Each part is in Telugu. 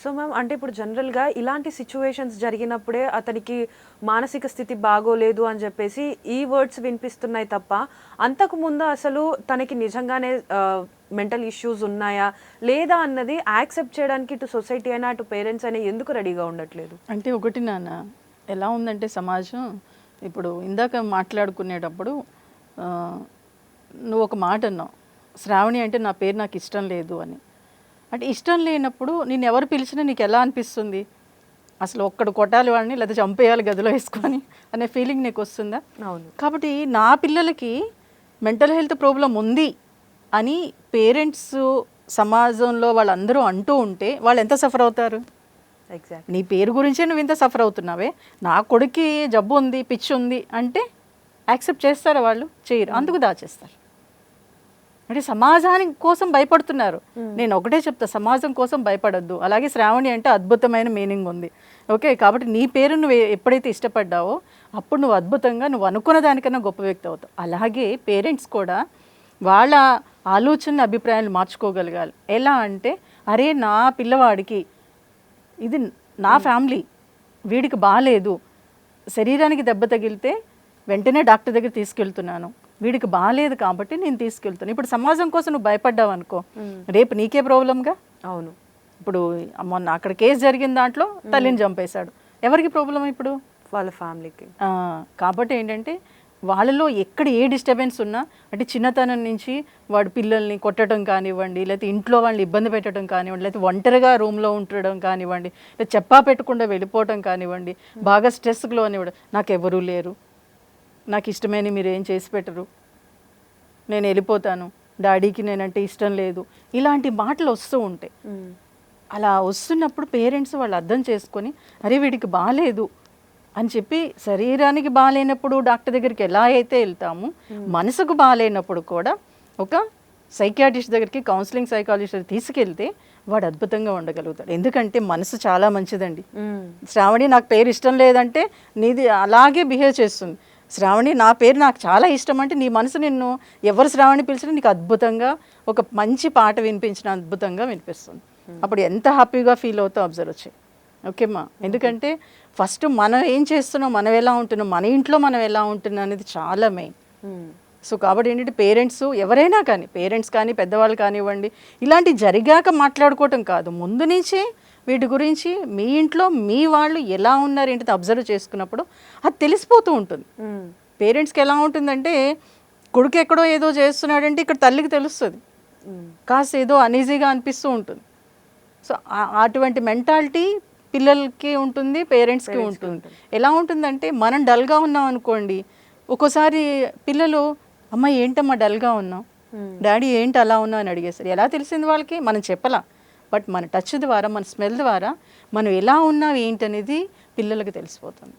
సో మ్యామ్ అంటే ఇప్పుడు జనరల్‌గా ఇలాంటి సిట్యుయేషన్స్ జరిగినప్పుడే అతనికి మానసిక స్థితి బాగోలేదు అని చెప్పేసి ఈ వర్డ్స్ వినిపిస్తున్నాయి తప్ప, అంతకుముందు అసలు తనకి నిజంగానే మెంటల్ ఇష్యూస్ ఉన్నాయా? లేదా అన్నది యాక్సెప్ట్ చేయడానికి ఇటు సొసైటీ అయినా, అటు పేరెంట్స్ అయినా ఎందుకు రెడీగా ఉండట్లేదు? అంటే ఒకటి నాన్న, ఎలా ఉందంటే సమాజం ఇప్పుడు ఇందాక మాట్లాడుకునేటప్పుడు నువ్వు ఒక మాట అన్నావు, శ్రావణి అంటే నా పేరు నాకు ఇష్టం లేదు అని. అంటే ఇష్టం లేనప్పుడు నేను ఎవరు పిలిచినా నీకు ఎలా అనిపిస్తుంది? అసలు ఒక్కడు కొట్టాలి వాడిని, లేదా చంపేయాలి గదిలో వేసుకొని అనే ఫీలింగ్ నీకు వస్తుందా? అవును. కాబట్టి నా పిల్లలకి మెంటల్ హెల్త్ ప్రాబ్లం ఉంది అని పేరెంట్స్, సమాజంలో వాళ్ళందరూ అంటూ ఉంటే వాళ్ళు ఎంత సఫర్ అవుతారు? ఎగ్జాక్ట్. నీ పేరు గురించే నువ్వు ఇంత సఫర్ అవుతున్నావే. నా కొడుక్కి జబ్బు ఉంది, పిచ్చి ఉంది అంటే యాక్సెప్ట్ చేస్తారా వాళ్ళు? చేయరు, అందుకు దాచేస్తారు. అంటే సమాజానికి కోసం భయపడుతున్నారు. నేను ఒకటే చెప్తా, సమాజం కోసం భయపడొద్దు. అలాగే శ్రావణి అంటే అద్భుతమైన మీనింగ్ ఉంది. ఓకే, కాబట్టి నీ పేరు నువ్వు ఎప్పుడైతే ఇష్టపడ్డావో అప్పుడు నువ్వు అద్భుతంగా, నువ్వు అనుకున్న దానికన్నా గొప్ప వ్యక్తి అవుతావు. అలాగే పేరెంట్స్ కూడా వాళ్ళ ఆలోచన, అభిప్రాయాలు మార్చుకోగలగాలి. ఎలా అంటే, అరే నా పిల్లవాడికి ఇది నా ఫ్యామిలీ, వీడికి బాగాలేదు, శరీరానికి దెబ్బ తగిలితే వెంటనే డాక్టర్ దగ్గర తీసుకెళ్తున్నాను, వీడికి బాగాలేదు కాబట్టి నేను తీసుకెళ్తాను. ఇప్పుడు సమాజం కోసం నువ్వు భయపడ్డావు అనుకో, రేపు నీకే ప్రాబ్లంగా. అవును. ఇప్పుడు మొన్న అక్కడ కేసు జరిగిన దాంట్లో తల్లిని చంపేశాడు, ఎవరికి ప్రాబ్లం ఇప్పుడు? వాళ్ళ ఫ్యామిలీకి. కాబట్టి ఏంటంటే వాళ్ళలో ఎక్కడ ఏ డిస్టర్బెన్స్ ఉన్నా, అంటే చిన్నతనం నుంచి వాడు పిల్లల్ని కొట్టడం కానివ్వండి, లేకపోతే ఇంట్లో వాళ్ళని ఇబ్బంది పెట్టడం కానివ్వండి, లేకపోతే ఒంటరిగా రూమ్లో ఉండడం కానివ్వండి, లేదా చెప్పా పెట్టకుండా వెళ్ళిపోవటం కానివ్వండి, బాగా స్ట్రెస్లో అనేవాడు, నాకు ఎవరూ లేరు, నాకు ఇష్టమైన మీరు ఏం చేసి పెట్టరు, నేను వెళ్ళిపోతాను, డాడీకి నేనంటే ఇష్టం లేదు, ఇలాంటి మాటలు వస్తూ ఉంటాయి. అలా వస్తున్నప్పుడు పేరెంట్స్ వాళ్ళు అర్థం చేసుకొని, అరే వీడికి బాగాలేదు అని చెప్పి, శరీరానికి బాగాలేనప్పుడు డాక్టర్ దగ్గరికి ఎలా అయితే వెళ్తాము, మనసుకు బాగాలేనప్పుడు కూడా ఒక సైకియాట్రిస్ట్ దగ్గరికి, కౌన్సిలింగ్ సైకాలజిస్ట్ తీసుకెళ్తే వాడు అద్భుతంగా ఉండగలుగుతాడు. ఎందుకంటే మనసు చాలా మంచిదండి. శ్రావణి నాకు పేరు ఇష్టం లేదంటే నీది అలాగే బిహేవ్ చేస్తుంది. శ్రావణి నా పేరు నాకు చాలా ఇష్టం అంటే నీ మనసు నిన్ను ఎవరు శ్రావణి పిలిచినా నీకు అద్భుతంగా ఒక మంచి పాట వినిపించిన అద్భుతంగా వినిపిస్తుంది. అప్పుడు ఎంత హ్యాపీగా ఫీల్ అవుతావు అబ్జర్వ్ వచ్చి. ఓకేమ్మా, ఎందుకంటే ఫస్ట్ మనం ఏం చేస్తున్నాం, మనం ఎలా ఉంటున్నాం, మన ఇంట్లో మనం ఎలా ఉంటున్నాం అనేది చాలా మెయిన్. సో కాబట్టి ఏంటంటే పేరెంట్స్ ఎవరైనా కానీ, పేరెంట్స్ కానీ పెద్దవాళ్ళు కానివ్వండి, ఇలాంటి జరిగాక మాట్లాడుకోవటం కాదు, ముందు నుంచే వీటి గురించి మీ ఇంట్లో మీ వాళ్ళు ఎలా ఉన్నారు ఏంటి అబ్జర్వ్ చేసుకున్నప్పుడు అది తెలిసిపోతూ ఉంటుంది. పేరెంట్స్కి ఎలా ఉంటుందంటే, కొడుకు ఎక్కడో ఏదో చేస్తున్నాడంటే ఇక్కడ తల్లికి తెలుస్తుంది, కాస్త ఏదో అనీజీగా అనిపిస్తూ ఉంటుంది. సో అటువంటి మెంటాలిటీ పిల్లలకి ఉంటుంది, పేరెంట్స్కి ఉంటుంది. ఎలా ఉంటుందంటే, మనం డల్గా ఉన్నాం అనుకోండి, ఒక్కోసారి పిల్లలు అమ్మ ఏంటమ్మా డల్గా ఉన్నావు, డాడీ ఏంటి అలా ఉన్నావు అని అడిగేస్తారు. ఎలా తెలిసింది వాళ్ళకి? మనం చెప్పలా, బట్ మన టచ్ ద్వారా, మన స్మెల్ ద్వారా మనం ఎలా ఉన్నావు ఏంటనేది పిల్లలకి తెలిసిపోతుంది.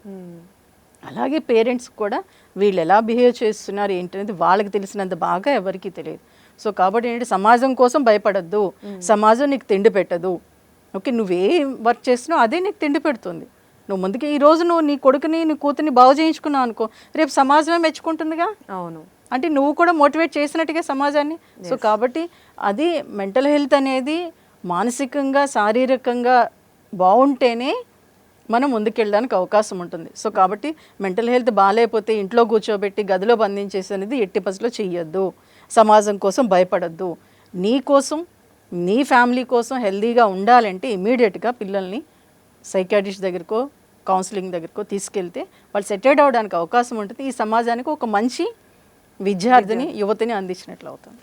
అలాగే పేరెంట్స్ కూడా వీళ్ళు ఎలా బిహేవ్ చేస్తున్నారు ఏంటనేది వాళ్ళకి తెలిసినంత బాగా ఎవరికి తెలియదు. సో కాబట్టి ఏంటంటే సమాజం కోసం భయపడద్దు, సమాజం నీకు తిండి పెట్టదు. ఓకే, నువ్వే వర్క్ చేస్తున్నావు అదే నీకు తిండి పెడుతుంది. నువ్వు ముందుకి ఈరోజు నువ్వు నీ కొడుకుని, నీ కూతుర్ని బాగు చేయించుకున్నావు అనుకో, రేపు సమాజమే మెచ్చుకుంటుందిగా. అవును. అంటే నువ్వు కూడా మోటివేట్ చేసినట్టుగా సమాజాన్ని. సో కాబట్టి అది మెంటల్ హెల్త్ అనేది మానసికంగా, శారీరకంగా బాగుంటేనే మనం ముందుకెళ్ళడానికి అవకాశం ఉంటుంది. సో కాబట్టి మెంటల్ హెల్త్ బాగాలేకపోతే ఇంట్లో కూర్చోబెట్టి గదిలో బంధించేసి అనేది ఎట్టి పరిస్థితిలో చెయ్యొద్దు. సమాజం కోసం భయపడద్దు. నీ కోసం, నీ ఫ్యామిలీ కోసం హెల్తీగా ఉండాలంటే ఇమీడియట్గా పిల్లల్ని సైకియాట్రిస్ట్ దగ్గరకో, కౌన్సిలింగ్ దగ్గరకో తీసుకెళ్తే వాళ్ళు సెటిల్ అవ్వడానికి అవకాశం ఉంటుంది. ఈ సమాజానికి ఒక మంచి విద్యార్థిని, యువతిని అందించినట్లు అవుతుంది.